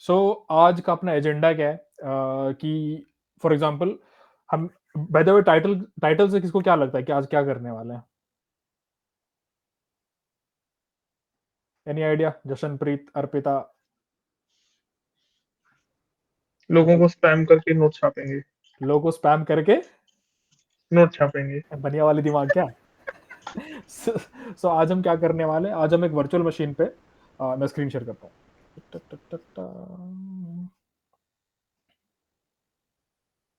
सो आज का अपना एजेंडा क्या है कि फॉर एग्जांपल हम bye the way title title से किसको क्या लगता है कि आज क्या करने वाले हैं? Any idea? जशनप्रीत, अर्पिता? लोगों को स्पैम करके नोट छापेंगे। लोगों को स्पैम करके नोट छापेंगे। बनिया वाली दिमाग क्या? सो आज हम क्या करने वाले हैं? आज हम एक वर्चुअल मशीन पे मैं स्क्रीन शेयर करता हूँ।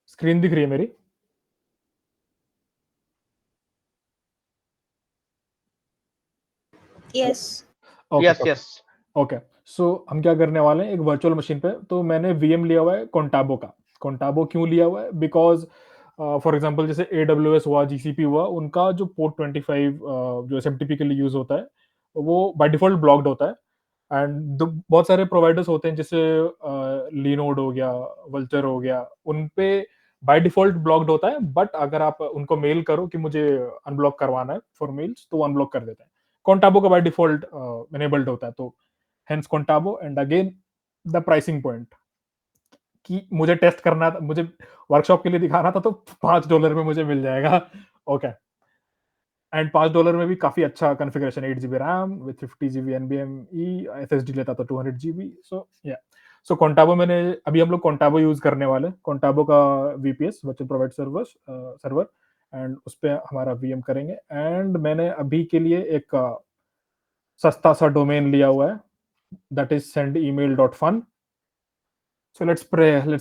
स्क्रीन दिख रही है मेरी? Yes. Okay yes yes. Okay. So हम क्या करने वाले हैं, एक वर्चुअल मशीन पे तो मैंने वीएम लिया हुआ है कॉन्टाबो का। कॉन्टाबो क्यों लिया हुआ है? बिकॉज फॉर एग्जांपल जैसे AWS हुआ, जीसीपी हुआ, उनका जो पोर्ट 25 जो एसएमटीपी के लिए यूज होता है वो बाय डिफॉल्ट ब्लॉक्ड होता है। एंड बहुत सारे प्रोवाइडर्स होते हैं जैसे लिनोड हो गया, वल्चर हो गया, उन पे बाय डिफॉल्ट ब्लॉक्ड होता है। बट अगर आप उनको मेल करो कि मुझे अनब्लॉक करवाना है फॉर मेल्स, तो वो अनब्लॉक कर देते हैं। कॉन्टाबो का बाय डिफॉल्ट इनेबल्ड होता है, तो hence Contabo. And again the pricing point कि मुझे टेस्ट करना था, मुझे वर्कशॉप के लिए दिखाना था, तो $5 में मुझे मिल जाएगा। ओके। एंड $5 में भी काफी अच्छा configuration, 8 GB RAM with 50 GB NVMe, SSD लेता था 200 GB। सो या, सो कॉन्टाबो मैंने अभी हम लोग कॉन्टाबो यूज करने वाले हैं, कॉन्टाबो का VPS virtual provide server. And उस पे हमारा वीएम करेंगे। एंड मैंने अभी के लिए एक सस्ता सा डोमेन लिया हुआ है, that is sendemail.fun। So let's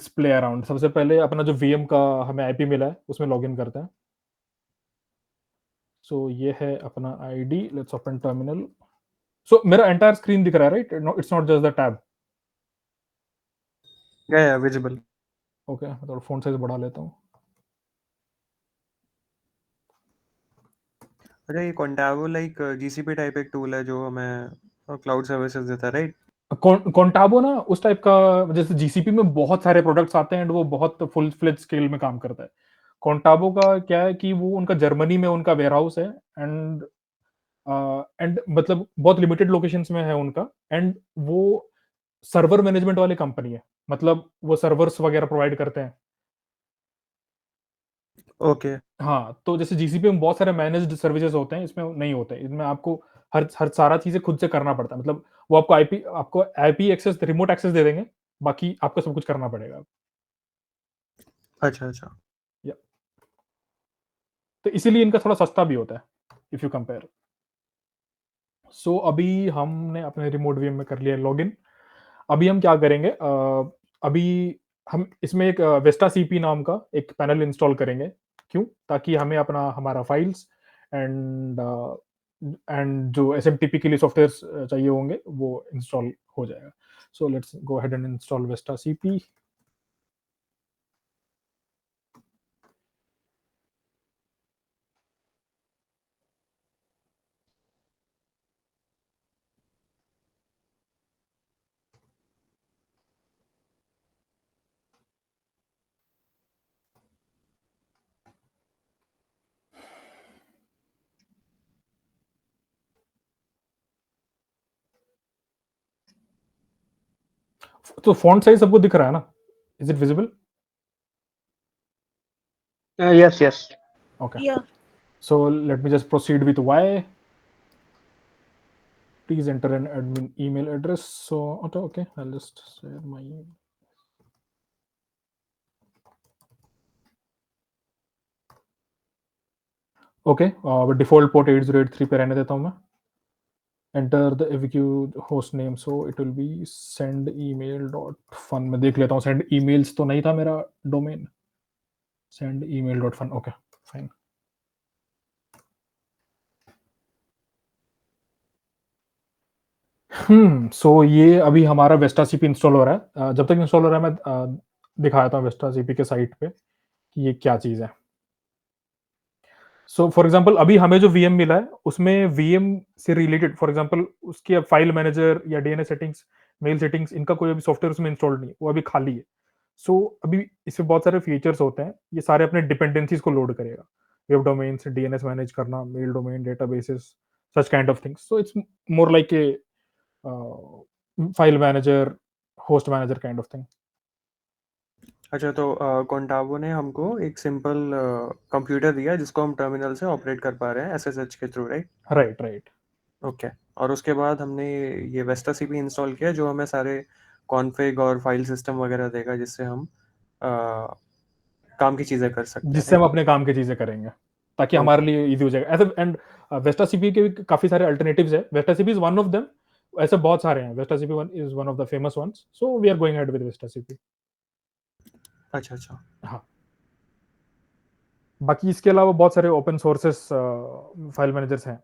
play around. सबसे पहले अपना जो वीएम का हमें आईपी मिला है उसमें लॉगिन करते हैं। सो ये है अपना ID. Let's open terminal. So मेरा एंटायर स्क्रीन दिख रहा है, right? It's not just the tab. Yeah visible. Okay, मैं थोड़ा फोन साइज बढ़ा लेता हूँ। अच्छा, ये Contavo लाइक जीसीपी टाइप एक टूल है जो हमें क्लाउड सर्विसेज देता है, राइट? कॉन्टाबो ना उस टाइप का, जैसे जीसीपी में बहुत सारे प्रोडक्ट्स आते हैं एंड वो बहुत फुल फ्लेज स्केल में काम करता है। कॉन्टाबो का क्या है कि वो उनका जर्मनी में उनका वेयरहाउस है। एंड मतलब बहुत लिमिटेड लोकेशंस में है उनका। एंड वो सर्वर मैनेजमेंट वाली कंपनी है, मतलब वो सर्वर्स वगैरह प्रोवाइड करते हैं। ओके। हाँ, तो जैसे जीसीपी में बहुत सारे मैनेज्ड सर्विसेज होते हैं, इसमें नहीं होते। इसमें आपको हर हर सारा चीजें खुद से करना पड़ता है। मतलब वो आपको आईपी एक्सेस, रिमोट एक्सेस दे देंगे, बाकी आपको सब कुछ करना पड़ेगा। अच्छा अच्छा। या, तो इसीलिए इनका थोड़ा सस्ता भी होता है इफ यू कंपेयर। सो अभी हमने अपने रिमोट वीएम में कर लिया लॉगिन। अभी हम क्या करेंगे, अभी हम इसमें एक वेस्टा सीपी नाम का एक पैनल इंस्टॉल करेंगे। क्यों? ताकि हमें अपना हमारा फाइल्स एंड एंड जो एसएमटीपी के लिए सॉफ्टवेयर चाहिए होंगे वो इंस्टॉल हो जाएगा। So let's go ahead and install Vesta CP. तो फॉन्ट साइज सबको दिख रहा है ना? Is it visible? Yes yes. Okay. Yeah. So let me just proceed with why. Please enter an admin email address. So okay, I'll just share my email. Okay, default port 8083 पे रहने देता हूँ मैं। Enter the AVQ host name, so it will be sendemail.fun। मैं देख लेता हूँ, send emails तो नहीं था मेरा डोमेन। sendemail.fun। Okay fine. सो ये अभी हमारा वेस्टा सीपी इंस्टॉल हो रहा है। जब तक इंस्टॉल हो रहा है मैं दिखाता हूँ वेस्टा सीपी के साइट पे कि ये क्या चीज़ है। सो फॉर एग्जांपल अभी हमें जो वीएम मिला है उसमें वीएम से रिलेटेड, फॉर एग्जांपल उसकी फाइल मैनेजर या डीएनएस सेटिंग्स, मेल सेटिंग्स, इनका कोई अभी सॉफ्टवेयर उसमें इंस्टॉल्ड नहीं है, वो अभी खाली है। सो अभी इसमें बहुत सारे फीचर्स होते हैं, ये सारे अपने डिपेंडेंसीज को लोड करेगा। वेब डोमेन्स, डीएनएस मैनेज करना, mail domain, databases, such kind of things. So it's more like a file manager, host manager kind of thing. अच्छा, तो कोंटाबो ने हमको एक सिंपल कंप्यूटर दिया जिसको हम टर्मिनल से ऑपरेट कर पा रहे हैं एसएसएच के through, right? Right, right. Okay. और उसके बाद हमने ये वेस्टा सीपी इंस्टॉल किया जो हमें सारे कॉन्फ़िग और फाइल सिस्टम वगैरह देगा जिससे हम काम की चीज़ें कर सकते हैं, जिससे हम राइट? अपने काम की चीज़ें करेंगे, ताकि हमारे ओके, लिए ईज़ी हो जाएगा। ऐसे एंड वेस्टा सीपी के भी काफ़ी सारे अल्टरनेटिव्स हैं। Vesta CP is one of them. ऐसे बहुत सारे हैं। Vesta CP one is one of the famous ones. So we are going ahead with Vesta CP. अच्छा, अच्छा। हाँ, बाकी इसके अलावा बहुत सारे ओपन सोर्सेस फाइल मैनेजर्स हैं।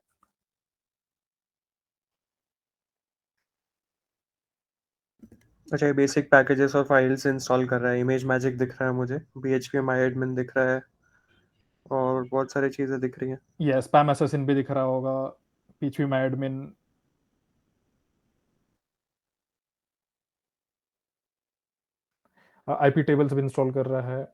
अच्छा, ये बेसिक पैकेजेस और फाइल्स इंस्टॉल कर रहा है, इमेज मैजिक दिख रहा है मुझे, पीएचपी माय एडमिन दिख रहा है और बहुत सारी चीज़ें दिख रही हैं। ये स्पैम असैसिन भी दिख रहा होगा, PHP my admin, IP tables भी इंस्टॉल कर रहा है।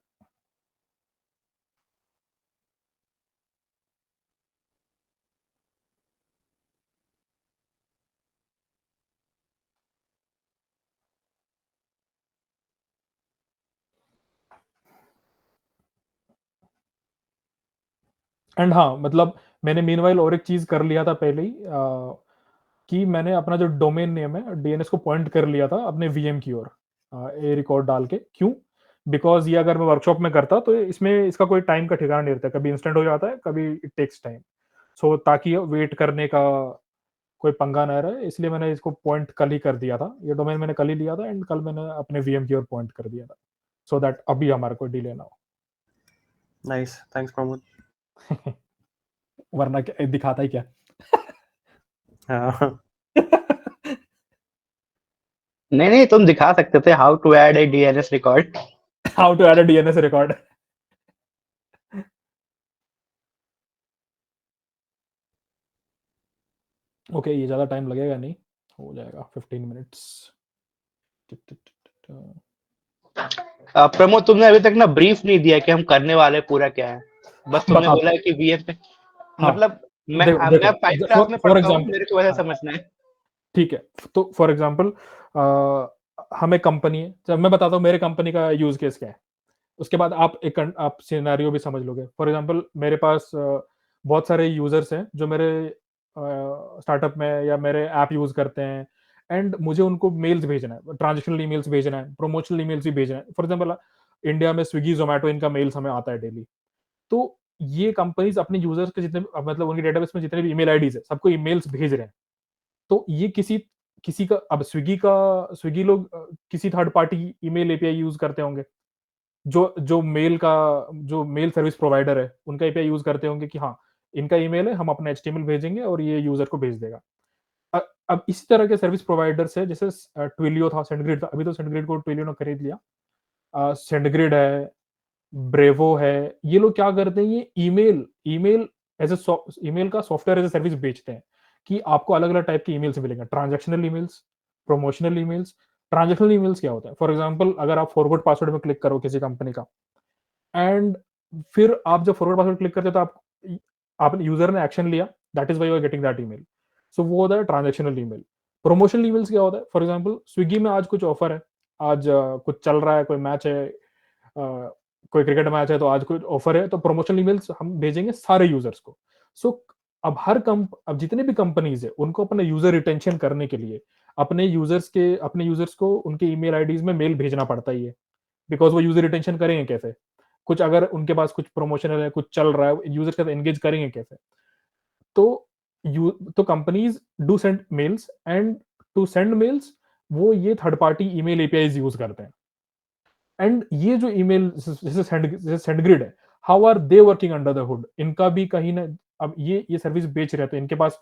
एंड हाँ, मतलब मैंने मीनवाइल और एक चीज़ कर लिया था पहले ही, कि मैंने अपना जो डोमेन नेम है डीएनएस को पॉइंट कर लिया था अपने वीएम की ओर, ए रिकॉर्ड डाल के। क्यों? बिकॉज़ ये अगर मैं वर्कशॉप में करता तो इसमें इसका कोई टाइम का ठिकाना नहीं रहता, कभी इंस्टेंट हो जाता है, कभी इट टेक्स टाइम। सो ताकि वेट करने का कोई पंगा ना रहे, इसलिए मैंने इसको पॉइंट कल ही कर दिया था। ये डोमेन मैंने कल ही लिया था एंड कल मैंने अपने वीएम की ओर पॉइंट कर दिया था, सो दैट अभी हमारा कोई डिले ना नाइस, थैंक्स प्रमोद। हो। वरना क्या दिखाता ही क्या। हाँ। नहीं नहीं, तुम दिखा सकते थे how to add a DNS record. How to add a DNS record. Okay, ये ज़्यादा टाइम लगेगा नहीं, हो जाएगा 15 मिनट्स। प्रमोद, तुमने अभी तक ना ब्रीफ नहीं दिया कि हम करने वाले पूरा क्या है। बस तुमने बता बोला है कि वीएम पे, हाँ, मतलब देखो मैं देखो, फाइव क्लास फॉर में फॉर पढ़ता हूँ, एग्जांपल, मेरे को वैसा हाँ, समझना है। ठीक है। तो फॉर एग्जांपल हमें कंपनी है, जब मैं बताता हूँ मेरे कंपनी का यूज केस क्या है, उसके बाद आप सिनेरियो भी समझ लोगे। फॉर एग्जांपल मेरे पास बहुत सारे यूजर्स हैं जो मेरे स्टार्टअप में या मेरे ऐप यूज करते हैं, एंड मुझे उनको मेल्स भेजना है, ट्रांजेक्शनल ईमेल्स भेजना है, प्रमोशनल ईमेल्स भी भेजना है। फॉर एग्जांपल इंडिया में स्विगी जोमेटो इनका मेल्स हमें आता है डेली। तो ये कंपनीज अपने यूजर्स के जितने मतलब उनके डेटाबेस में जितने भी ईमेल आईडीज है सबको ईमेल्स भेज रहे हैं। तो ये किसी किसी का अब स्विगी लोग किसी third party email API use करते होंगे, जो मेल सर्विस प्रोवाइडर है उनका एपीआई यूज करते होंगे कि हाँ, इनका ईमेल है, हम अपना एचटीएमएल भेजेंगे और ये यूजर को भेज देगा। अब इसी तरह के सर्विस प्रोवाइडर्स है, जैसे ट्विलियो था, सेंडग्रिड था, अभी तो सेंडग्रिड को ट्विलियो ने खरीद लिया। सेंडग्रिड है, ब्रेवो है, ये लोग क्या करते हैं, ये email email as a email का सॉफ्टवेयर एज ए सर्विस बेचते हैं, कि आपको अलग अलग टाइप के ईमेल्स मिलेंगे, transactional emails, promotional emails. Transactional emails क्या होता है? फॉर एग्जांपल अगर आप फॉरवर्ड पासवर्ड में क्लिक करो किसी कंपनी का, एंड फिर आप जब फॉरवर्ड पासवर्ड क्लिक करते हो तो आपने यूजर ने एक्शन लिया, that is why you are getting that email. So वो होता है ट्रांजेक्शनल ईमेल। प्रमोशनल ईमेल्स क्या होता है? फॉर एग्जांपल स्विगी में आज कुछ ऑफर है, आज कुछ चल रहा है, कोई मैच है, कोई क्रिकेट मैच है, तो आज कोई ऑफर है, तो प्रमोशनल ईमेल्स हम भेजेंगे सारे यूजर्स को। सो अब जितने भी कंपनीज है उनको अपने यूजर रिटेंशन करने के लिए अपने यूजर्स को उनके ईमेल आईडीज में मेल भेजना पड़ता ही है, बिकॉज वो यूजर रिटेंशन करेंगे कैसे? कुछ अगर उनके पास कुछ प्रमोशनल है, कुछ चल रहा है, यूजर के साथ एंगेज करेंगे कैसे? तो तो companies do send mails, and to send mails वो ये third party email APIs use करते हैं। एंड ये जो ईमेल जैसे सेंडग्रिड है, how are they working under the hood? इनका भी कहीं ना, अब ये सर्विस बेच रहे थे, इनके पास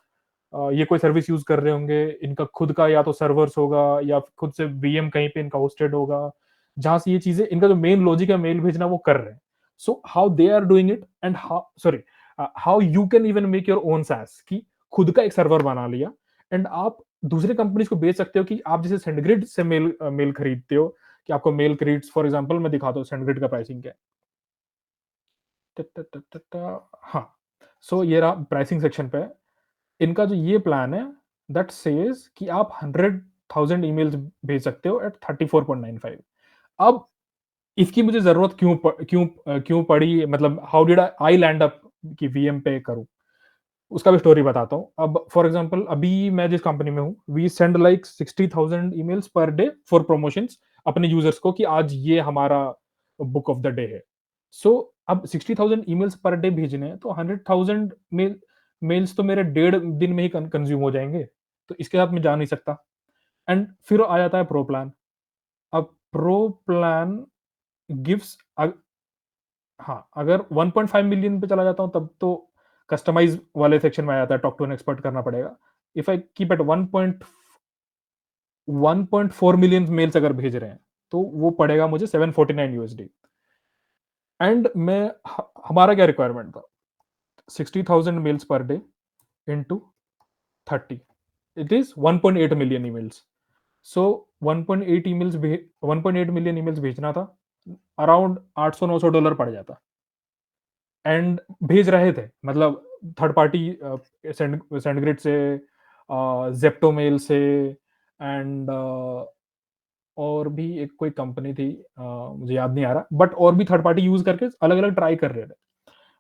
ये कोई सर्विस यूज कर रहे होंगे, इनका खुद का या तो सर्वर्स होगा या खुद से वीएम कहीं पे इनका होस्टेड होगा, जहां से ये चीजें, इनका जो मेन लॉजिक है मेल भेजना, वो कर रहे हैं। So how they are doing it, and how you can even make your own SaaS, कि खुद का एक सर्वर बना लिया, एंड आप दूसरे कंपनीज को बेच सकते हो, कि आप जैसे सेंडग्रिड से मेल खरीदते हो, कि आपको मेल क्रेडिट्स, फॉर एग्जांपल मैं दिखाता हूँ सेंडग्रिड का प्राइसिंग क्या है। हाँ, सो ये रहा प्राइसिंग सेक्शन पे। इनका जो ये प्लान है, दैट सेज कि आप 100 1000 ईमेल्स भेज सकते हो एट 34.95। अब इसकी मुझे ज़रूरत क्यों पड़ी, मतलब how did I land up कि वीएम पे करूँ? उसका भी स्टोरी बताता हूँ। अब फॉर एग्ज़ाम्पल अभी मैं जिस कंपनी में हूँ, we send like 60,000 emails per day for promotions अपने यूज़र्स को कि आज ये हमारा बुक ऑफ द डे है। सो अब 60,000 ईमेल्स पर डे भेजने हैं, तो 100,000 मेल्स तो मेरे डेढ़ दिन में ही कंज़्यूम हो जाएँगे। तो इसके साथ मैं जा नहीं सकता। एंड फिर आ जाता है प्रो प्लान। अब प्रो प्लान गिव्स हाँ, अगर 1.5 मिलियन पे चला जाता हूँ तब तो कस्टमाइज़ वाले सेक्शन में आ जाता है, टॉक टू एन एक्सपर्ट करना पड़ेगा। If I keep at 1.4 million mails अगर भेज रहे हैं, तो वो पड़ेगा मुझे $749 एंड हमारा क्या रिक्वायरमेंट था? 60,000 mails per day into 30, it is 1.8 million emails. So 1.8 million emails भेजना था, अराउंड $800-900 पड़ जाता। एंड भेज रहे थे, मतलब थर्ड पार्टी सेंडग्रिड से, ज़ेप्टो मेल से, एंड और भी एक कोई कंपनी थी, मुझे याद नहीं आ रहा, बट और भी थर्ड पार्टी यूज़ करके अलग-अलग ट्राई कर रहे थे।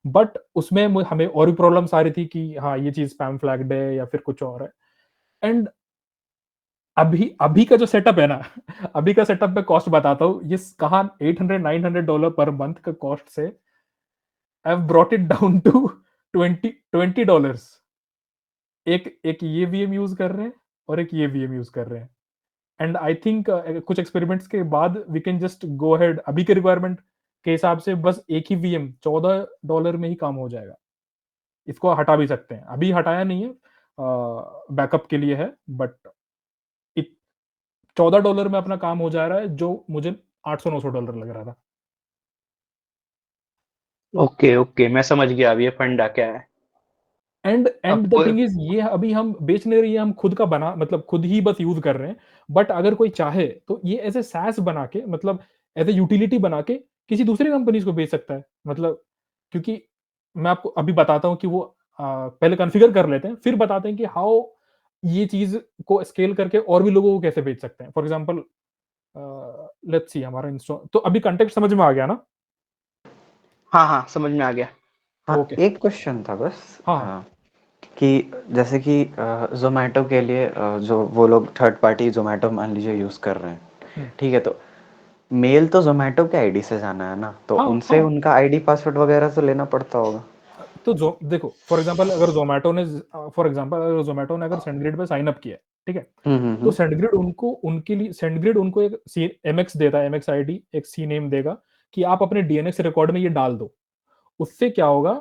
बट उसमें हमें और भी प्रॉब्लम्स आ रही थी कि हाँ, ये चीज़ स्पैम फ्लैग्ड है या फिर कुछ और है। एंड अभी अभी का जो सेटअप है ना अभी का सेटअप मैं कॉस्ट बताता हूँ, ये कहाँ $800-900 पर मंथ का कॉस्ट से I have brought it down to 20 $20। एक एक ये वीएम यूज़ कर रहे हैं और एक ये वीएम यूज़ कर रहे हैं। एंड आई थिंक कुछ एक्सपेरिमेंट्स के बाद we can just go ahead, अभी के रिक्वायरमेंट के हिसाब से बस एक ही वीएम $14 में ही काम हो जाएगा। इसको हटा भी सकते हैं। अभी हटाया नहीं है, बैकअप के लिए है, बट इत $14 में अपना काम हो जा रहा है, जो मुझे $800-900 लग रहा था। ओके, ओके, मैं समझ गया अब ये फंडा क्या है। एंड द आपको थिंग इज़, ये अभी हम बेच नहीं रहे हैं, हम खुद का बना, मतलब खुद ही बस यूज़ कर रहे हैं। बट अगर कोई चाहे तो ये एज़ अ सास बना के, मतलब एज़ अ यूटिलिटी बना के किसी दूसरी कंपनीज़ को बेच सकता है। मतलब क्योंकि मैं आपको अभी बताता हूँ कि वो पहले कॉन्फ़िगर कर लेते हैं, फिर बताते हैं कि हाउ ये चीज़ को स्केल करके और भी लोगों को कैसे बेच सकते हैं। फॉर एग्ज़ाम्पल लेट्स सी हमारा इंस्टॉ तो अभी कॉन्टेक्स्ट समझ में आ गया ना? हाँ, हाँ, समझ में आ गया। हाँ, ओके। एक क्वेश्चन था बस हाँ, हाँ। कि जैसे कि ज़ोमैटो के लिए जो वो लोग थर्ड पार्टी ज़ोमैटो मान लीजिए यूज़ कर रहे हैं, हुँ। ठीक है? तो मेल तो ज़ोमैटो के आईडी से जाना है ना, तो हाँ, उनसे हाँ। उनका आईडी पासवर्ड वगैरह तो लेना पड़ता होगा? तो जो देखो, फॉर एग्जांपल अगर ज़ोमैटो ने अगर सेंडग्रिड पे साइन अप किया है, ठीक है? हुँ, हुँ, तो हुँ। सेंडग्रिड उनको एक सी एमएक्स देता है, एमएक्स आईडी, एक सी नेम देगा कि आप अपने डीएनएस रिकॉर्ड में ये डाल दो। उससे क्या होगा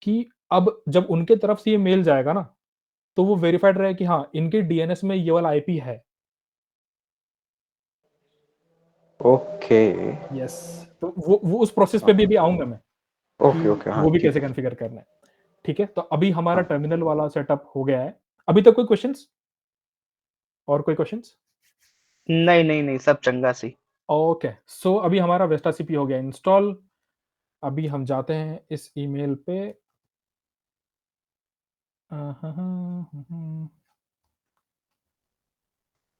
कि अब जब उनके तरफ से ये मेल जाएगा ना, तो वो वेरिफाइड रहे कि हाँ, इनके डीएनएस में ये वाला आईपी है। ओके। यस। तो वो उस प्रोसेस पे हाँ, भी आऊँगा मैं, ओके, कि ओके, हाँ, वो भी ठीक कैसे है। कॉन्फ़िगर करना है। ठीक है? तो अभी हमारा हाँ। टर्मिनल वाला सेटअप हो गया है। अभी तक कोई क्वेश्चन्स? और कोई क्वेश्चन्स? नहीं, नहीं, नहीं, सब चंगा सी। ओके, सो अभी हमारा वेस्टा सीपी हो गया इंस्टॉल। अभी हम जाते हैं इस ईमेल पे।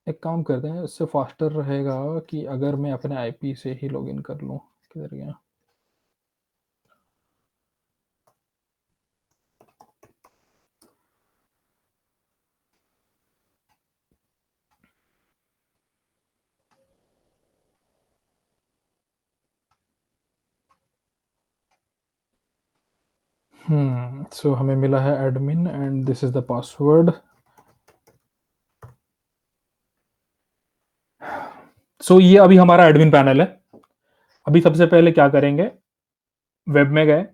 एक काम करते हैं, इससे फास्टर रहेगा कि अगर मैं अपने आईपी से ही लॉगिन कर लूँ। किधर गया? सो हमें मिला है admin and this is the password. So ये अभी हमारा एडमिन पैनल है। अभी सबसे पहले क्या करेंगे, वेब में गए,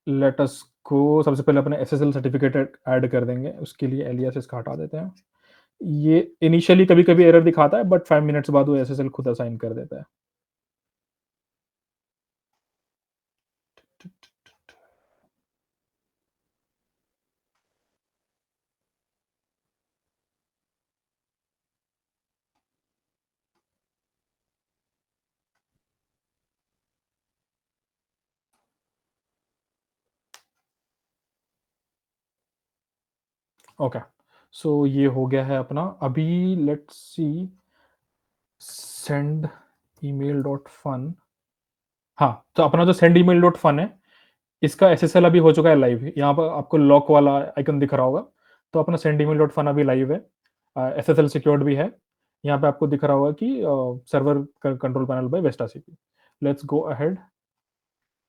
लेट अस गो, सबसे पहले अपने एसएसएल सर्टिफिकेट ऐड कर देंगे, उसके लिए एलियास इसका हटा देते हैं। ये इनिशियली कभी-कभी एरर दिखाता है, बट 5 मिनट्स बाद वो एसएसएल खुद असाइन कर देता है। ओके, सो ये हो गया है अपना। अभी let's see send email dot fun. हाँ, तो अपना जो सेंड ईमेल डॉट फन है, इसका एसएसएल अभी हो चुका है लाइव। यहाँ पर आपको लॉक वाला आइकन दिख रहा होगा, तो अपना सेंड ईमेल डॉट फन अभी लाइव है, एसएसएल सिक्योर्ड भी है। यहाँ पे आपको दिख रहा होगा कि server control panel by Vesta CP. Let's go ahead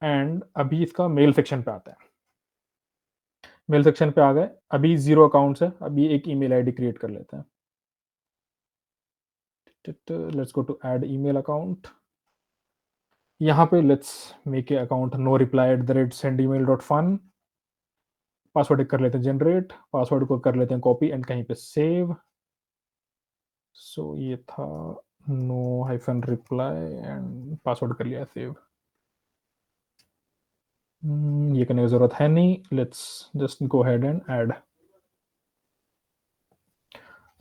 and अभी इसका मेल सेक्शन पे आता है। मेल सेक्शन पे आ गए, अभी 0 अकाउंट्स है, अभी एक ईमेल आईडी क्रिएट कर लेते हैं। Let's go to add email account. यहाँ पे let's make a account no reply @sendemail.fun। Password कर लेते हैं जनरेट, पासवर्ड को कर लेते हैं कॉपी एंड कहीं पे सेव। सो ये था no hyphen reply and password कर लिया सेव। ये करने की जरूरत है नहीं, let's just go ahead and add.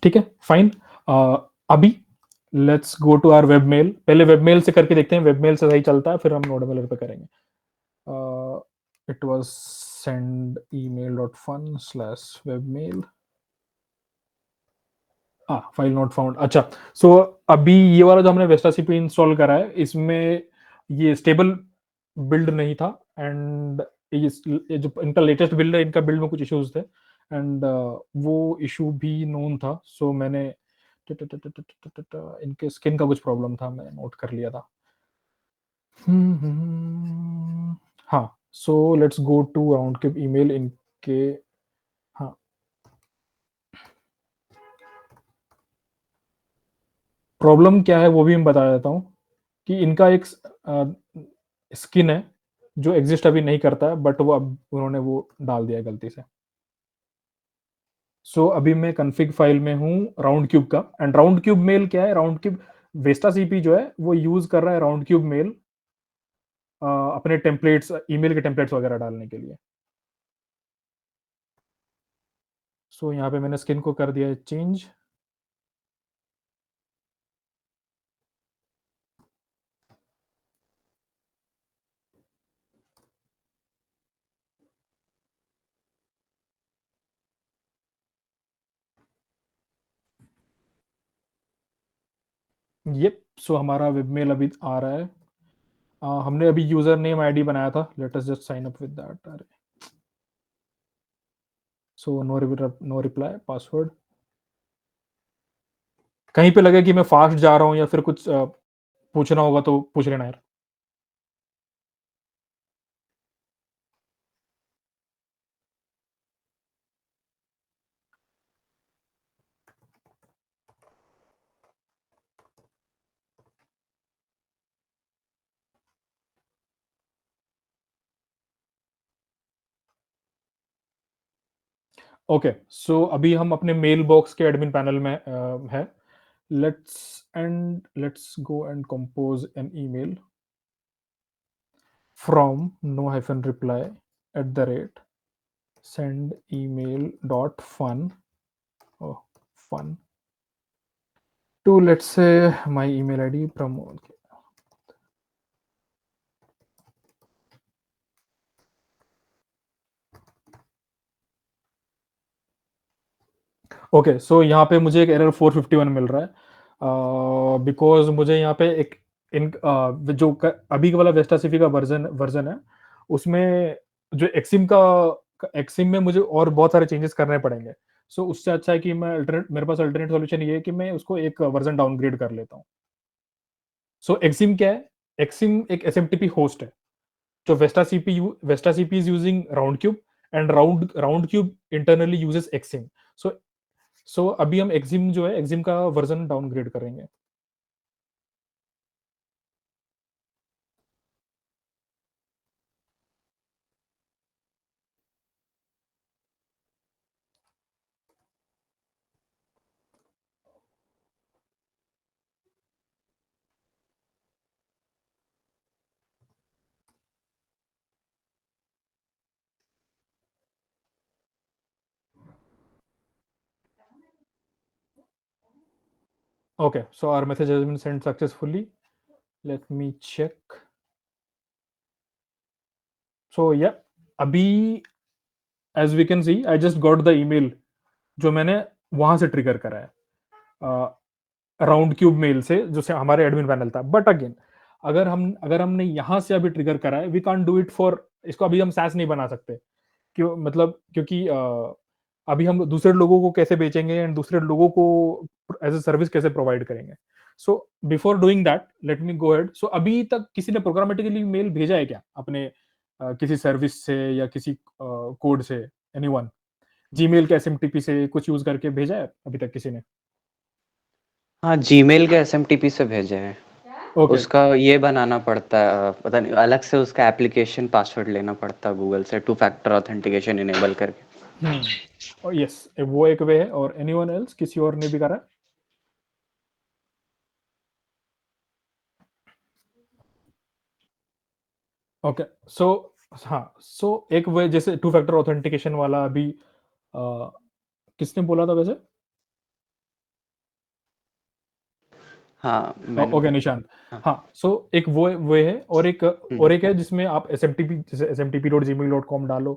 ठीक है, फाइन। अभी let's go to our web mail. पहले वेब मेल से करके देखते हैं, वेब मेल से सही चलता है, फिर हम नोडमेलर पे करेंगे। It was send email.fun/webmail। File not found. अच्छा, सो अभी ये वाला जो हमने वेस्टा सीपी इंस्टॉल करा है, इसमें ये स्टेबल बिल्ड नहीं था एंड ये जो इनका लेटेस्ट बिल्ड है, इनका बिल्ड में कुछ इश्यूज थे एंड वो इशू भी नोन था। सो मैंने इनके स्किन का कुछ प्रॉब्लम था, मैं नोट कर लिया था। हाँ, so let's go to Roundcube email. इनके हाँ, प्रॉब्लम क्या है वो भी मैं बता देता हूँ कि इनका एक स्किन है जो एग्जिस्ट अभी नहीं करता है, बट वो अब उन्होंने वो डाल दिया है गलती से। सो अभी मैं कॉन्फ़िग फाइल में हूँ राउंड क्यूब का, एंड राउंड क्यूब मेल क्या है, राउंड क्यूब वेस्टा सीपी जो है वो यूज कर रहा है राउंड क्यूब मेल अपने टेम्पलेट्स, ईमेल के टेम्पलेट्स वगैरह डालने के लिए। सो यहाँ पे मैंने स्किन को कर दिया है चेंज। यप, सो हमारा वेब मेल अभी आ रहा है। हमने अभी यूजर नेम आईडी बनाया था, let us just sign up with that. अरे सो नो रिप्लाई पासवर्ड। कहीं पे लगे कि मैं फास्ट जा रहा हूँ या फिर कुछ पूछना होगा तो पूछ लेना यार। ओके, सो अभी हम अपने मेल बॉक्स के एडमिन पैनल में है। Let's go and compose an email from no hyphen reply @sendemail.fun fun to, let's say, my email id pramod। Okay, so यहाँ पे मुझे एक एरर 451 मिल रहा है बिकॉज मुझे यहाँ पे एक जो अभी वाला वेस्टा सीपी का वर्जन है, उसमें जो एक्सिम में मुझे और बहुत सारे चेंजेस करने पड़ेंगे। सो उससे अच्छा है कि मेरे पास अल्टरनेट सॉल्यूशन ये है कि मैं उसको एक वर्जन डाउनग्रेड कर लेता हूँ। सो एक्सिम क्या है? एक्सिम एक एसएमटीपी होस्ट है जो Vesta CP is using round cube and round cube internally uses Exim. So अभी हम एक्सिम जो है, एक्सिम का वर्जन डाउनग्रेड करेंगे। Okay, so our message has been sent successfully. Let me check. So yeah, abhi, as we can see, I just got the email जो मैंने वहां से ट्रिगर करा है राउंड क्यूब मेल से, जो से हमारे एडमिन पैनल था। बट अगेन अगर हमने यहाँ से अभी ट्रिगर करा है, we can't do it for, इसको अभी हम सैस नहीं बना सकते, क्यों, मतलब क्योंकि अभी हम दूसरे लोगों को कैसे बेचेंगे एंड दूसरे लोगों को एज ए सर्विस कैसे प्रोवाइड करेंगे। So before doing that let me go ahead. So अभी तक किसी ने प्रोग्रामेटिकली मेल भेजा है क्या अपने किसी सर्विस से या किसी कोड से? एनीवन जीमेल के एसएमटीपी से कुछ यूज करके भेजा है अभी तक किसी ने? हाँ, जीमेल के एसएमटीपी से भेजे हैं। ओके उसका ये बनाना पड़ता है, पता नहीं, अलग से उसका एप्लीकेशन पासवर्ड लेना पड़ता है गूगल से, 2 फैक्टर ऑथेंटिकेशन इनेबल करके। और यस, वो एक वे है। और एनीवन एल्स, किसी और ने भी करा? ओके सो हाँ, सो एक वे जैसे 2 फैक्टर ऑथेंटिकेशन वाला अभी किसने बोला था वैसे? हाँ, मैंने ओके निशांत। हाँ। हाँ, सो एक वो है, और एक है जिसमें आप एसएमटीपी, जैसे smtp.gmail.com डालो,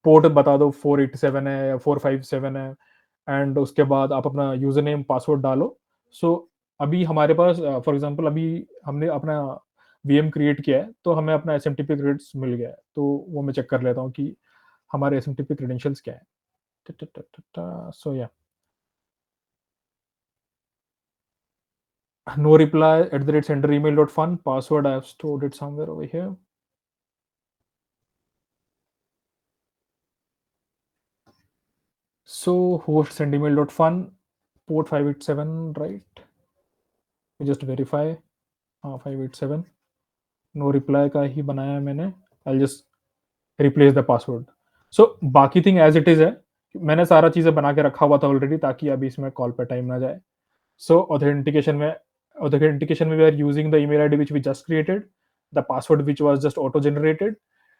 पोर्ट बता दो 487 है या 457 है, एंड उसके बाद आप अपना यूजर नेम पासवर्ड डालो। सो अभी हमारे पास फॉर एग्जांपल अभी हमने अपना वीएम क्रिएट किया है, तो हमें अपना एसएमटीपी क्रेडिट्स मिल गया है। तो वो मैं चेक कर लेता हूँ कि हमारे एसएमटीपी क्रेडेंशियल्स क्या है। सो या no reply @senderemail.fun, password I have stored it somewhere over here. So host sendemail.fun, port 587, right? We just verify. 587 no reply का ही बनाया है मैंने। I'll just replace the password. So बाकी thing as it is है, मैंने सारा चीजें बना के रखा हुआ था ऑलरेडी, ताकि अभी इसमें कॉल पे टाइम ना जाए। So authentication में we are using the email ID which we just created, the password which was just auto generated,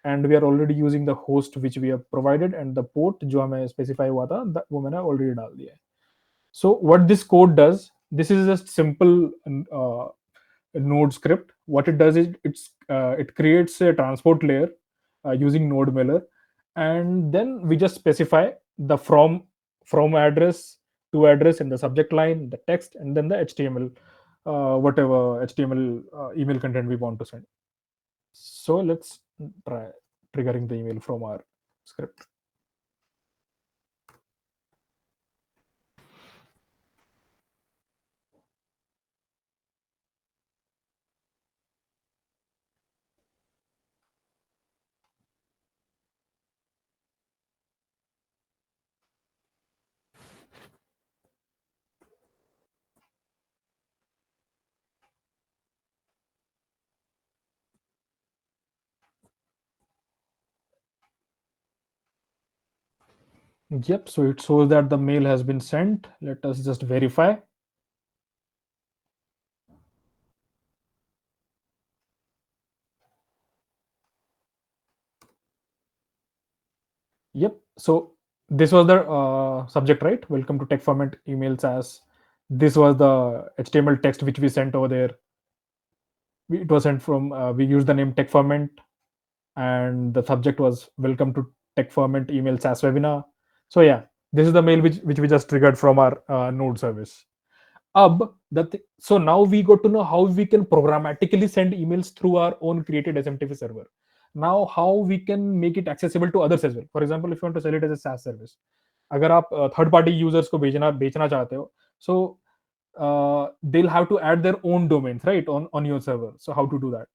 and we are already using the host which we have provided, and the port जो हमें specify हुआ था वो मैंने already डाल दिया है। So what this code does, this is just simple node script. What it does is it creates a transport layer using node mailer, and then we just specify the from address to address in the subject line, the text, and then the HTML, whatever HTML email content we want to send. So let's try triggering the email from our script. Yep, so it shows that the mail has been sent. Let us just verify. Yep, so this was the subject, right? Welcome to TechFormat email SAS. This was the HTML text which we sent over there. It was sent from, we used the name TechFormat, and the subject was welcome to TechFormat email SAS webinar. So yeah, this is the mail which we just triggered from our node service. So now we got to know how we can programmatically send emails through our own created SMTP server. Now how we can make it accessible to others as well. For example, if you want to sell it as a SaaS service, अगर आप third party users को बेचना चाहते हो, so they'll have to add their own domains, right, on your server. So how to do that?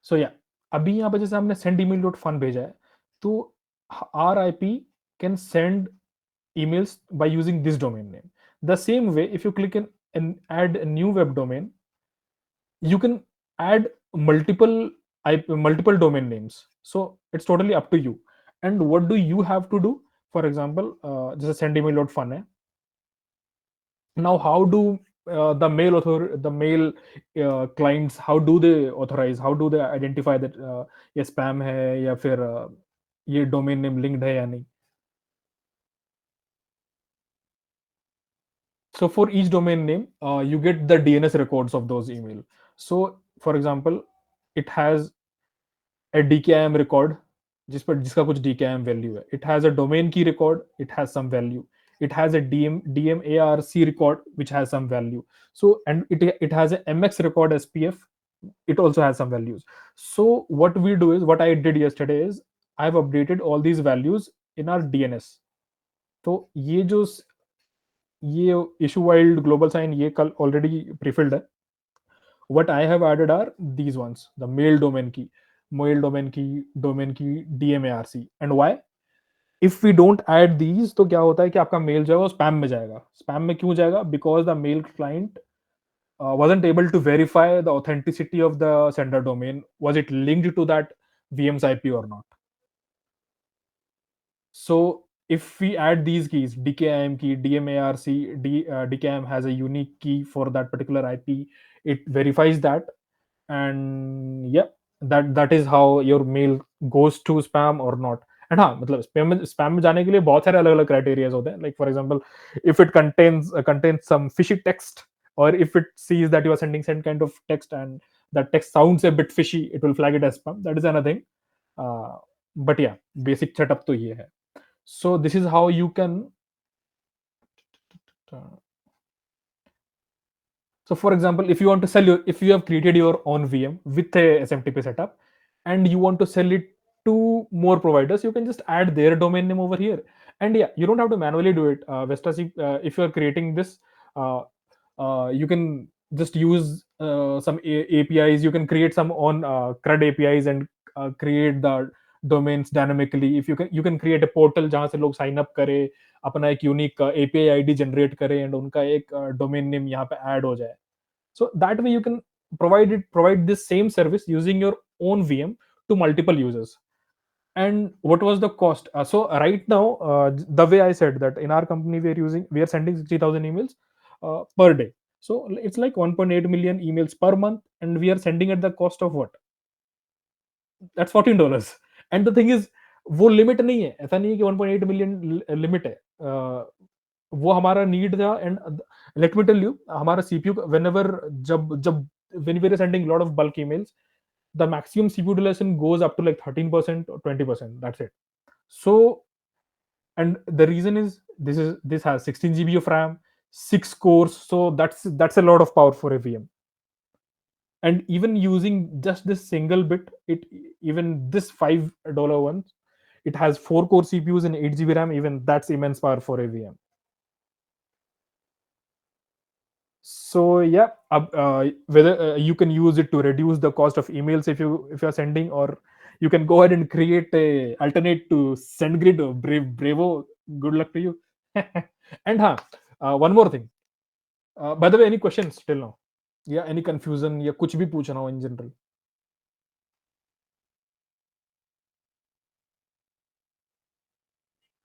So yeah, अभी यहाँ पे जैसे हमने sendemail.fun भेजा है, तो our IP can send emails by using this domain name. The same way, if you click and add a new web domain, you can add multiple domain names. So it's totally up to you. And what do you have to do? For example, just sendemail.fun hai. Now how do the mail clients, how do they authorize, how do they identify that ये spam है या फिर ये domain name linked है या नहीं? So for each domain name, you get the DNS records of those email. So for example, it has a DKIM record जिसका कुछ DKIM वैल्यू है. It has a domain key record, it has some value. It has a DMARC record which has some value. So and it has a MX record SPF, it also has some values. So what we do is, what I did yesterday is, I've updated all these values in our DNS. तो ये issue wild global sign ये कल already pre-filled है. What I have added are these ones: the mail domain key, domain key, DMARC. And why? If we don't add these, तो क्या होता है कि आपका मेल जो है वो स्पैम में जाएगा. स्पैम में क्यों जाएगा? Because the mail client wasn't able to verify the authenticity of the sender domain. Was it linked to that VM's IP or not? So if we add these keys, DKIM key, DMARC, DKIM has a unique key for that particular IP. It verifies that, and yeah, that is how your mail goes to spam or not. And हाँ, मतलब spam में जाने के लिए बहुत सारे अलग अलग क्राइटेरियाज होते हैं. Like for example, if it contains some fishy text, or if it sees that you are sending some kind of text and that text sounds a bit fishy, it will flag it as spam. That is another thing. But yeah, basic setup तो ये है. So this is how you can. So for example, if you want to sell if you have created your own VM with a SMTP setup and you want to sell it to more providers, you can just add their domain name over here. And yeah, you don't have to manually do it. Vestas, if you are creating this, you can just use some APIs. You can create some on CRUD APIs and create the domains dynamically. If you can create a portal जहाँ से लोग sign up करे, अपना एक unique API ID generate करें and उनका एक domain name यहाँ पे ऐड हो जाए. So that way you can provide this same service using your own VM to multiple users. And what was the cost? So right now, the way I said that in our company we are sending 60,000 emails per day. So it's like 1.8 million emails per month, and we are sending at the cost of what? That's $14. And the thing is, वो limit नहीं है. ऐसा नहीं है कि 1.8 million limit है. वो हमारा नीड था. And let me tell you, हमारा सीपीयू व्हेनेवर जब when we are sending a lot of bulk emails, the maximum CPU utilization goes up to like 13% or 20%. That's it. So, and the reason is this has 16 GB of RAM, 6 cores. So that's a lot of power for a VM. And even using just this single bit, even this $5 one, it has 4 core CPUs and 8 GB RAM. Even that's immense power for a VM. So yeah, whether you can use it to reduce the cost of emails if you are sending, or you can go ahead and create a alternate to SendGrid or Bravo. Good luck to you. And one more thing. By the way, any questions till now? Yeah, any confusion या कुछ भी पूछना हो in general?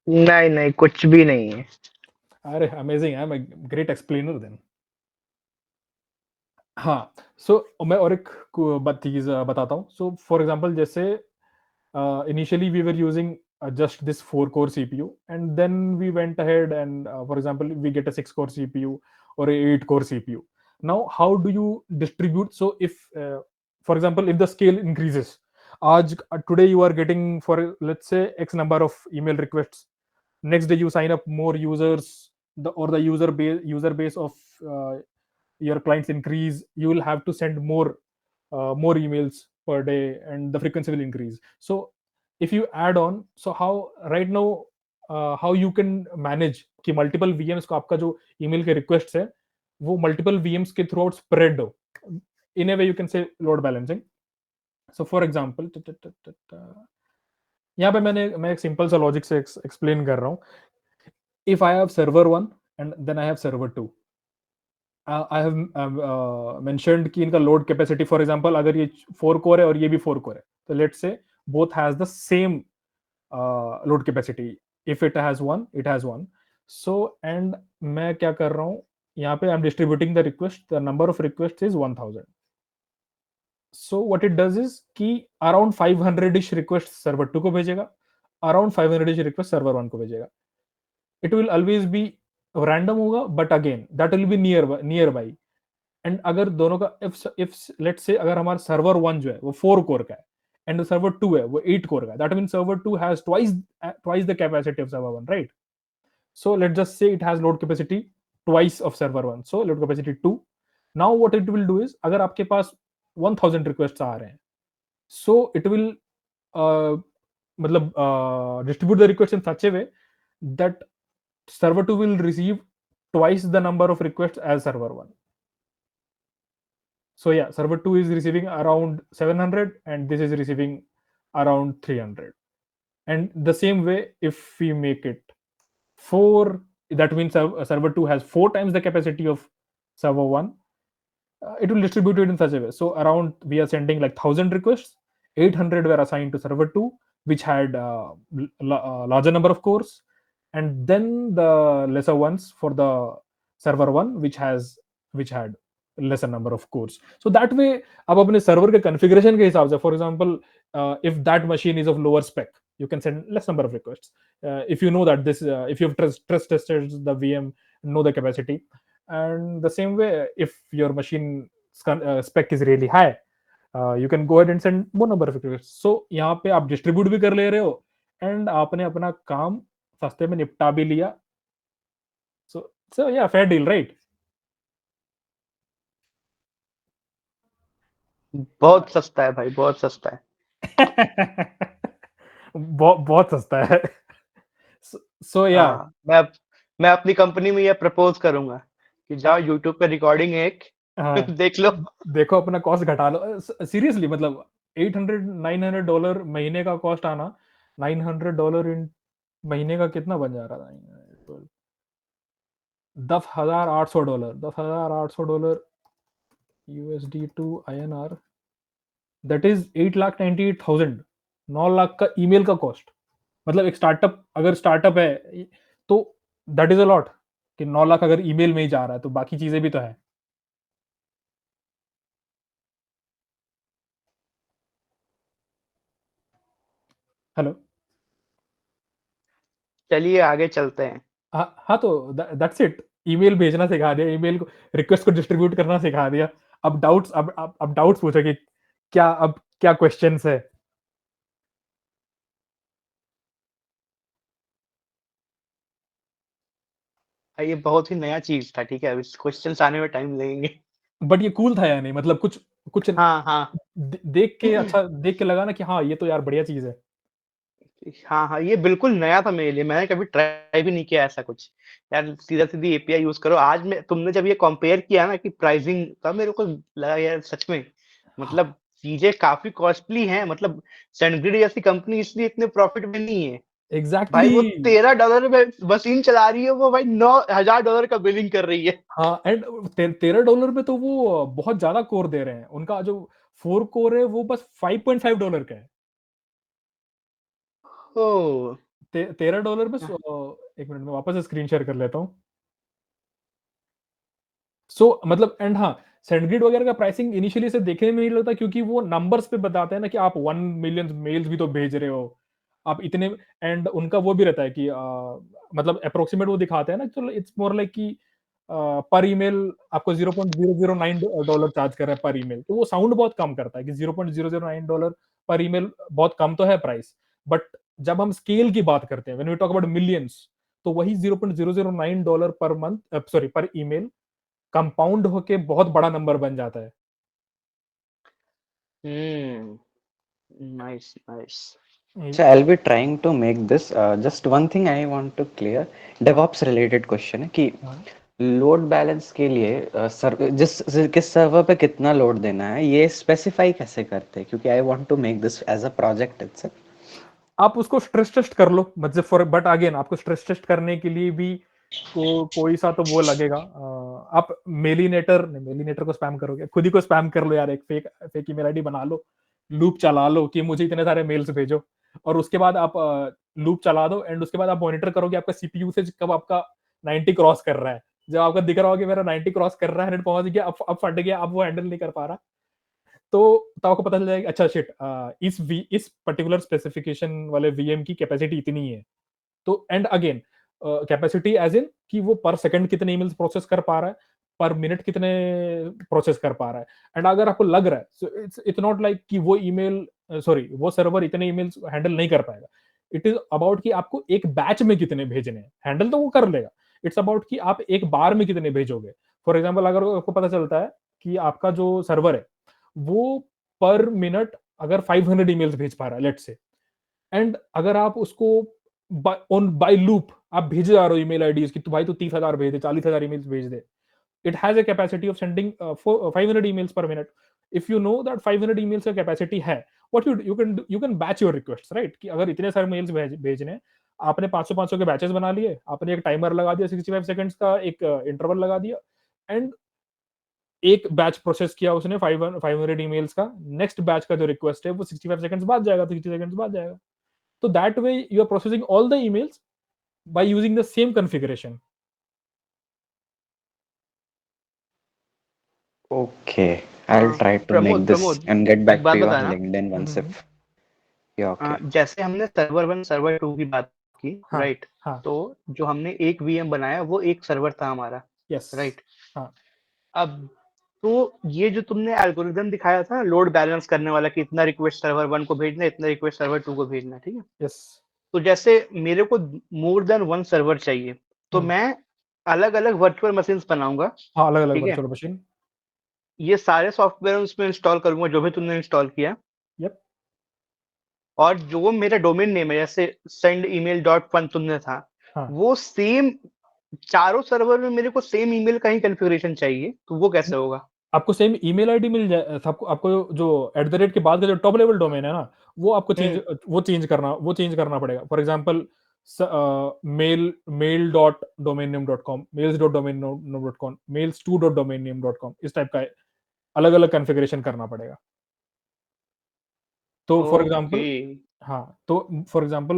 नहीं कुछ भी नहीं है. अरे amazing, I'm a great explainer then. हाँ, so मैं और एक चीज बताता हूँ. So for example, जैसे initially we were using just this 4 core CPU, and then we went ahead and for example we get a 6 core CPU or a 8 core CPU. Now how do you distribute? So if for example, if the scale increases, today you are getting, for let's say, X number of email requests. Next day you sign up more users, the user base of your clients increase, you will have to send more emails per day, and the frequency will increase. So if you add on, so how right now how you can manage कि multiple VMs को आपका जो email के requests है वो multiple VMs के throughout spread हो. In a way you can say load balancing. So for example, यहाँ पे मैं एक सिंपल सा लॉजिक से एक्सप्लेन कर रहा हूँ. If I have server 1 and then I have server 2, I have mentioned कि इनका लोड कैपेसिटी, फॉर एग्जांपल अगर ये 4 कोर है और ये भी 4 कोर है, तो let's say both has the same load capacity. If it has one, it has one. So and मैं क्या कर रहा हूँ यहाँ पे, I'm distributing the request. The number of requests is 1000. So what it does is कि around 500ish requests server 2 को भेजेगा, around 500ish requests server 1 को भेजेगा. It will always be random होगा, but again that will be nearby. And अगर दोनों का if let's say अगर हमारा server 1 जो है वो 4 कोर का है एंड सर्वर 2 है वो 8 कोर का, that means server 2 has twice the capacity of server 1, right? So let's just say it has load capacity twice of server 1, so load capacity 2. Now what it will do is, अगर आपके पास 1000 requests आ रहे हैं, so it will मतलब distribute the requests in such a way that server 2 will receive twice the number of requests as server 1. So yeah, server 2 is receiving around 700 and this is receiving around 300. And the same way, if we make it 4, that means server 2 has 4 times the capacity of server 1. It will distribute it in such a way. So around, we are sending like 1000 requests, 800 were assigned to server 2, which had larger number of cores, and then the lesser ones for the server 1, which had lesser number of cores. So that way, आप अपने server के configuration के हिसाब से, for example, if that machine is of lower spec, you can send less number of requests. If you know that this, if you've stress tested the VM, know the capacity, and the same way, if your machine spec is really high, you can go ahead and send more number of requests. So यहाँ पे आप distribute भी कर ले रहे हो, and आपने अपना काम सस्ते में निपटा भी लिया. So yeah, fair deal, right? बहुत सस्ता है भाई, बहुत सस्ता है। बहुत सस्ता है. So yeah. हाँ, मैं अपनी कंपनी में ये प्रपोज करूंगा कि जाओ यूट्यूब पे रिकॉर्डिंग एक हाँ, देख लो। देखो अपना कॉस्ट घटा लो. सीरियसली, मतलब $800-900 महीने का कॉस्ट आना, $900 इन महीने का कितना बन जा रहा था? $10,800. $10,800 USD to INR, that is 8,98,000. 9 lakh का ईमेल का कॉस्ट. मतलब एक स्टार्टअप, अगर स्टार्टअप है तो दैट इज अ लॉट, कि 9 लाख अगर ईमेल में ही जा रहा है तो बाकी चीजें भी तो है. हेलो. चलिए आगे चलते हैं। हाँ, तो दैट्स इट. ईमेल भेजना सिखा दिया, ईमेल को, रिक्वेस्ट को डिस्ट्रीब्यूट करना सिखा दिया. अब डाउट्स पूछो कि क्या क्वेश्चंस है. ये बहुत ही नया चीज था, ठीक है, अब क्वेश्चंस आने में टाइम लगेंगे। बट ये कूल था या नहीं? मतलब कुछ हाँ हाँ देख के लगा ना कि हाँ, ये तो यार बढ़िया चीज है. हाँ हाँ, ये बिल्कुल नया था मेरे लिए, मैंने कभी ट्राई भी नहीं किया ऐसा कुछ। यार सीधा सीधी एपीआई यूज करो। आज मैं, तुमने जब ये कंपेयर किया ना कि प्राइसिंग, तब मेरे को लगा यार सच में, मतलब चीजें काफी कॉस्टली हैं। मतलब सेंडग्रिड जैसी कंपनी इसलिए इतने प्रॉफिट में नहीं है भाई। वो एग्जैक्टली. $13 में मशीन चला रही है, वो भाई $9,000 का बिलिंग कर रही है। हाँ, एंड $13 पे तो वो बहुत ज्यादा कोर दे रहे हैं. उनका जो 4 कोर है वो बस $5.5 का है. ओ $13 में. एक मिनट में वापस स्क्रीन शेयर कर लेता हूँ. सो मतलब, एंड हाँ, सेंडग्रिड वगैरह का प्राइसिंग इनिशियली से देखने में नहीं लगता, क्योंकि वो नंबर्स पे बताते हैं ना कि आप 1 मिलियन मेल्स भी तो भेज रहे हो, आप इतने. एंड उनका वो भी रहता है कि मतलब अप्रोक्सीमेट वो दिखाते हैं ना, तो इट्स मोर लाइक कि पर ईमेल आपको $0.009 चार्ज कर रहा है पर ईमेल. तो वो साउंड बहुत कम करता है कि $0.009 पर ईमेल बहुत कम तो है प्राइस. बट जब हम स्केल की बात करते हैं, when we talk about millions, तो वही $0.009 per month, sorry per email, compound होके बहुत बड़ा नंबर बन जाता है. Nice nice. So I'll be trying to make this. Just one thing I want to clear. DevOps related question है कि लोड बैलेंस के लिए किस सर्वर पे कितना लोड देना है, ये स्पेसिफाई कैसे करते हैं? क्योंकि I want to make this as a project itself. आप उसको स्ट्रेस टेस्ट कर लो, मतलब फॉर, बट अगेन आपको स्ट्रेस टेस्ट करने के लिए भी कोई सा तो वो लगेगा. आप मेलिनेटर को स्पैम करोगे, खुद ही को स्पैम कर लो यार. एक फेक ईमेल आईडी बना लो, लूप चला लो कि मुझे इतने सारे मेल्स भेजो, और उसके बाद आप लूप चला दो, एंड उसके बाद आप मॉनिटर करोगे आपका सीपीयू यूसेज कब आपका 90 क्रॉस कर रहा है. जब आपका दिख रहा होगा कि मेरा 90 क्रॉस कर रहा है, 100 पहुंच गया, अब फट गया, अब वो हैंडल नहीं कर पा रहा, तो आपको पता चल जाएगा अच्छा शिट, इस पर्टिकुलर स्पेसिफिकेशन वाले वीएम की कैपेसिटी इतनी है. तो and again capacity as in कि वो पर सेकंड कितने ईमेल्स प्रोसेस कर पा रहा है, पर मिनट कितने प्रोसेस कर पा रहा है. एंड अगर आपको लग रहा है, सो इट्स नॉट लाइक कि वो ईमेल सॉरी वो सर्वर इतने ईमेल्स हैंडल नहीं कर पाएगा। इट इज अबाउट कि आपको एक बैच में कितने भेजने हैं, हैंडल तो वो कर लेगा। इट्स अबाउट कि आप एक बार में कितने भेजोगे। फॉर एग्जाम्पल अगर आपको पता चलता है कि आपका जो सर्वर है वो पर मिनट अगर 500 ईमेल्स भेज पा रहा है लेट्स से, एंड अगर आप उसको ऑन बाय लूप आप भेजे जा रहे हो ईमेल आईडीज की, तो भाई तो 30,000 भेज दे, 40,000 ईमेल्स भेज दे। It has a capacity of sending 500 emails per minute. If you know that 500 emails का capacity है, what you can batch your requests, right? कि अगर इतने सारे मेल्स भेजने हैं, आपने 500 के बैचेस बना लिए, आपने एक टाइमर लगा दिया 65 सेकंड्स का, एक इंटरवल लगा दिया, एंड एक बैच प्रोसेस किया उसने 500 ईमेल्स का, नेक्स्ट बैच का जो रिक्वेस्ट है वो 65 सेकंड्स बाद जाएगा, 60 सेकंड्स बाद जाएगा। तो that way you are processing all the emails by using the same configuration. Okay, I'll हाँ, try to make Pramod this Pramod and get एक back बात to you on बताना। LinkedIn once hmm, if yeah, okay. जैसे हमने server 1 server 2 की बात की, हाँ राइट? हाँ तो जो हमने एक वीएम बनाया वो एक सर्वर था हमारा, यस राइट? हाँ अब तो ये जो तुमने एल्गोरिदम दिखाया था लोड बैलेंस करने वाला कि इतना रिक्वेस्ट सर्वर 1 को भेजना, इतना रिक्वेस्ट सर्वर 2 को भेजना, ठीक है? यस तो जैसे मेरे को मोर देन 1 सर्वर चाहिए, तो मैं अलग-अलग वर्चुअल मशीन्स बनाऊंगा, हाँ अलग अलग ठीक है? Virtual machine. ये सारे सॉफ्टवेयर उसमें इंस्टॉल करूंगा जो भी तुमने इंस्टॉल किया, यप और जो मेरा डोमेन नेम है जैसे sendemail.fun तुमने था, हाँ वो सेम चारों सर्वर में मेरे को सेम ईमेल का ही कॉन्फ़िगरेशन चाहिए, तो वो कैसे होगा? आपको सेम ईमेल आईडी मिल जाए, आपको आपको जो एट द रेट के बाद का जो टॉप लेवल डोमेन है ना, वो आपको चेंज करना पड़ेगा। For example mail dot domain name dot com, mails dot domain name dot com, mails two dot domain name dot com, इस टाइप का अलग अलग कॉन्फ़िगरेशन करना पड़ेगा। तो फॉर ओके। एग्जांपल हाँ तो फॉर एग्जांपल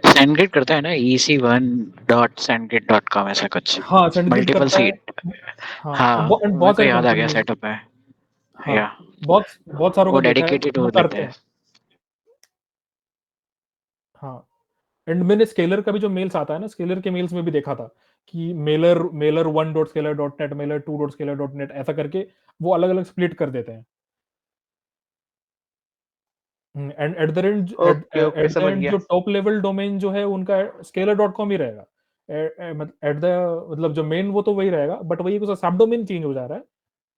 SendGrid करता है ना ec1.sendgrid.com ऐसा कुछ हाँ सेंडगिट मल्टीपल करता है। सीट। हाँ हाँ and मेरे बहुत को सारी याद आ गया कंपनीज, सेटअप है हाँ या बहुत बहुत सारों वो को देखा है डेडिकेटेड वो वो देते करते हैं। हैं। हाँ एंड मैंने स्केलर का भी जो मेल्स आता है ना, स्केलर के मेल्स में भी देखा था कि मेलर 1.scalar.net, मेलर 2.scalar.net ऐसा करके वो अलग अलग स्प्लिट कर देते हैं। And at the end okay, okay, at the समझ एंड गया। जो टॉप लेवल डोमेन जो है उनका scalar.com ही रहेगा। एट द मतलब जो मेन वो तो वही रहेगा, बट वही उसका सब डोमेन चेंज हो जा रहा है,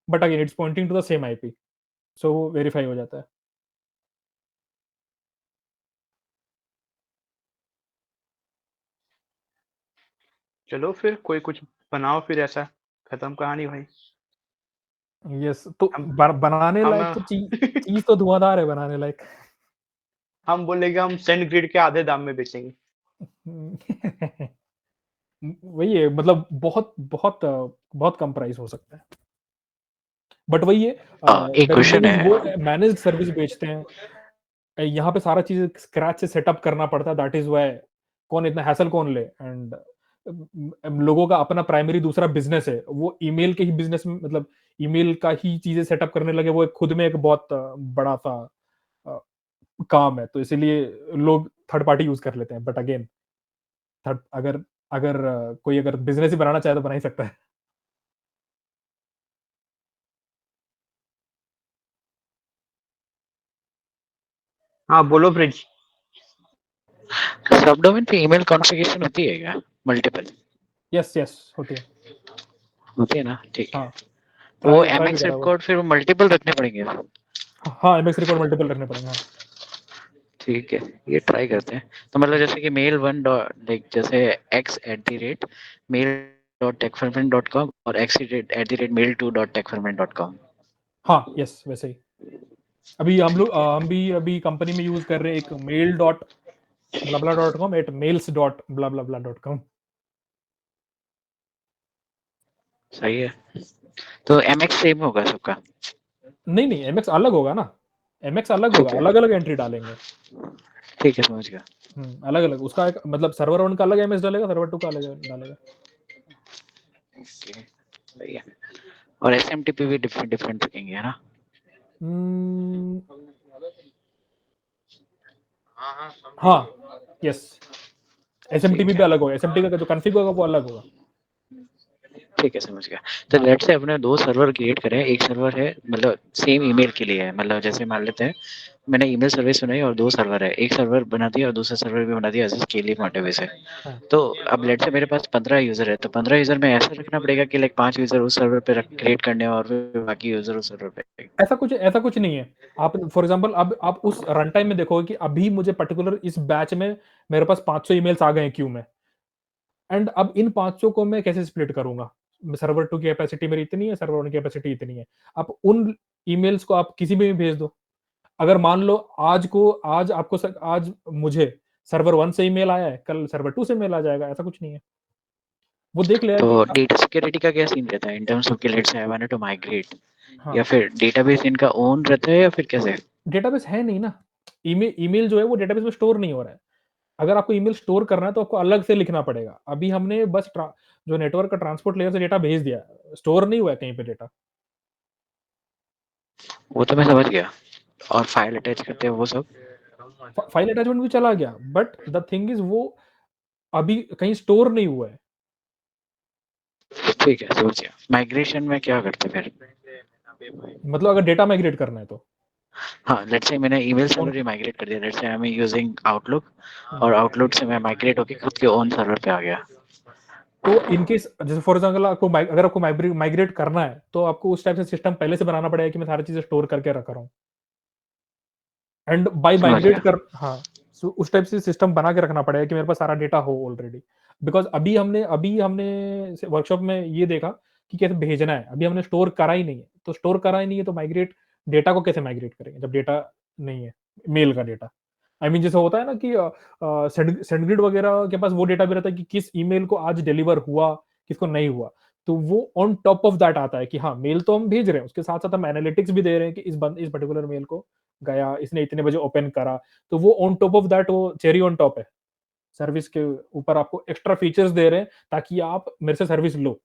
but again it's pointing to the same IP, so वो वेरीफाई हो जाता है। चलो फिर कोई कुछ बनाओ फिर ऐसा, खत्म कहानी भाई। यस तो हम बनाने हम लायक तो चीज तो धुआंधार है बनाने लायक। हम बोलेंगे हम SendGrid के आधे दाम में बेचेंगे। वही है, मतलब बहुत बहुत बहुत कम प्राइस हो सकता है, बट वही है एक क्वेश्चन है वो मैनेज्ड सर्विस बेचते हैं। यहाँ पे सारा चीज स्क्रैच से सेटअप करना पड़ता है, दैट इज व्हाई कौन इतना हैसल कौन ले। एंड लोगों का अपना प्राइमरी दूसरा बिजनेस है, वो ईमेल के ही बिजनेस में, मतलब ईमेल का ही चीजें सेटअप करने लगे, वो एक खुद में एक बहुत बड़ा सा अ, काम है, तो इसीलिए लोग थर्ड पार्टी यूज कर लेते हैं। बट अगेन थर्ड अगर अगर कोई अगर बिजनेस ही बनाना चाहे तो बना ही सकता है। हाँ, बोलो ब्रिज। सब डोमेन पे ईमेल कॉन्फ़िगरेशन होती है क्या मल्टीपल यस यस होती है। होती है ना ठीक है हाँ तो वो ट्राई भी MX करा वो। रिकॉर्ड फिर मल्टीपल रखने पड़ेंगे हाँ एमएक्स रिकॉर्ड मल्टीपल रखने पड़ेंगे हाँ। ठीक है ये ट्राई करते हैं तो मतलब जैसे कि मेल वन डॉट लाइक जैसे x@mail.techferment.com और x@mail2.techferment.com। हाँ यस वैसे ही अभी हम भी अभी कंपनी में यूज कर रहे हैं एक mail dot blah blah dot com at mails dot blah blah dot com. सही है तो MX सेम होगा सबका। नहीं नहीं एमएक्स अलग होगा ना, एमएक्स अलग होगा, ठीक है अलग अलग एंट्री डालेंगे। ठीक है समझ गया अलग अलग उसका एक मतलब सर्वर वन का अलग एमएक्स डालेगा, सर्वर टू का अलग डालेगा। ओके सही है और SMTP भी डिफरेंट डिफरेंट रखेंगे है ना। हम्म, हाँ यस एसएमटीपी ठीक भी है अलग होगा, एसएमटी का जो कॉन्फ़िग होगा वो अलग होगा। ठीक है, समझ गया। तो हाँ लेट्स से अपने 2 सर्वर क्रिएट करें, एक सर्वर है मतलब सेम ईमेल के लिए है, मतलब जैसे मान लेते हैं मैंने ईमेल सर्विस बनाई और 2 सर्वर है, एक सर्वर बना दिया और दूसरा सर्वर भी बना दिया as a scaling point of view से। हाँ तो अब लेट्स से मेरे पास 15 यूज़र है, तो 15 यूज़र में ऐसा रखना पड़ेगा कि लाइक 5 यूज़र उस सर्वर पे रख क्रिएट करने हैं और फिर बाकी यूज़र उस सर्वर पे। ऐसा कुछ नहीं है। आप फॉर एग्जांपल अब आप उस रन टाइम में देखोगे कि अभी मुझे पर्टिकुलर इस बैच में मेरे पास 500 ईमेल्स आ गए हैं क्यू में, एंड अब इन 500 को मैं कैसे स्प्लिट करूंगा? सर्वर 2 की कैपेसिटी मेरी इतनी है, सर्वर 1 की कैपेसिटी इतनी है। आप उन ईमेल्स को आप किसी में भी भेज दो। अगर मान लो आज मुझे सर्वर 1 से ईमेल आया है, कल सर्वर 2 से ईमेल आ जाएगा, ऐसा कुछ नहीं है। वो देख लेगा तो कि डेटा सिक्योरिटी का क्या सीन रहता है इन टर्म्स ऑफ कि let's say I wanted to migrate, हाँ, या फिर डेटाबेस इनका ओन रहता है या फिर कैसे? डेटाबेस है नहीं ना। ईमेल जो है वो डेटाबेस में स्टोर नहीं हो रहा है। अगर आपको ईमेल स्टोर करना है तो आपको अलग से लिखना पड़ेगा। अभी हमने बस जो नेटवर्क का ट्रांसपोर्ट लेयर से डेटा भेज दिया, स्टोर नहीं हुआ है कहीं पे डेटा। वो तो मैं समझ गया, और फाइल अटैच करते हैं वो सब। फाइल अटैचमेंट भी चला गया, बट द थिंग इज वो अभी कहीं स्टोर नहीं हुआ है। ठीक है, समझ गया। माइग्रेशन में क्या करते हैं फिर? मतलब अगर डेटा माइग्रेट करना है तो हाँ, लेट्स से मैंने ईमेल कौन सर्वर ही माइग्रेट कर दिया, let's say I am using Outlook hmm, और आउटलुक से मैं माइग्रेट होके खुद के ओन सर्वर पे आ गया। तो इनकेस जैसे फॉर एग्जाम्पल अगर आपको माइग्रेट करना है तो आपको उस टाइप से सिस्टम पहले से बनाना पड़ेगा कि मैं सारी चीजें स्टोर करके रख रहा हूँ, एंड बाय समझ माइग्रेट गया। कर हाँ, so उस टाइप से सिस्टम बना के रखना पड़ेगा कि मेरे पास सारा डेटा हो ऑलरेडी। बिकॉज अभी हमने वर्कशॉप में ये देखा कि कैसे भेजना है, अभी हमने स्टोर करा ही नहीं है, तो स्टोर करा ही नहीं है तो माइग्रेट डेटा को कैसे माइग्रेट करेंगे जब डेटा नहीं है, मेल का डेटा। आई मीन जैसे होता है ना कि सेंडग्रिड वगैरह के पास वो डेटा भी रहता है कि किस ईमेल को आज डिलीवर हुआ, किसको नहीं हुआ। तो वो ऑन टॉप ऑफ दैट आता है कि हाँ मेल तो हम भेज रहे हैं, उसके साथ साथ हम एनालिटिक्स भी दे रहे हैं कि इस पर्टिकुलर मेल को गया, इसने इतने बजे ओपन करा। तो वो ऑन टॉप ऑफ दैट वो चेरी ऑन टॉप है, सर्विस के ऊपर आपको एक्स्ट्रा फीचर्स दे रहे हैं ताकि आप मेरे से सर्विस लो।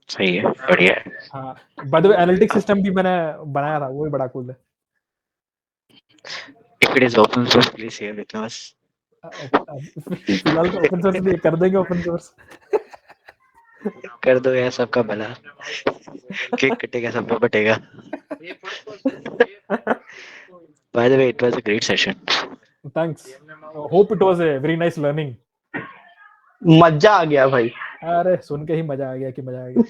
सही है, बढ़िया है। हाँ, bye the way analytics system भी मैंने बनाया था, वो भी बड़ा कूल है। If it is open source please share with us. फिलहाल तो ओपन सोर्स नहीं है, कर देंगे ओपन सोर्स। कर दो यार, सबका भला। केक कटेगा, सब पे बटेगा। By the way, it was a great session. Thanks, hope it was a very nice learning. मजा आ गया भाई। अरे सुन के ही मजा आ गया कि मजा आ गया।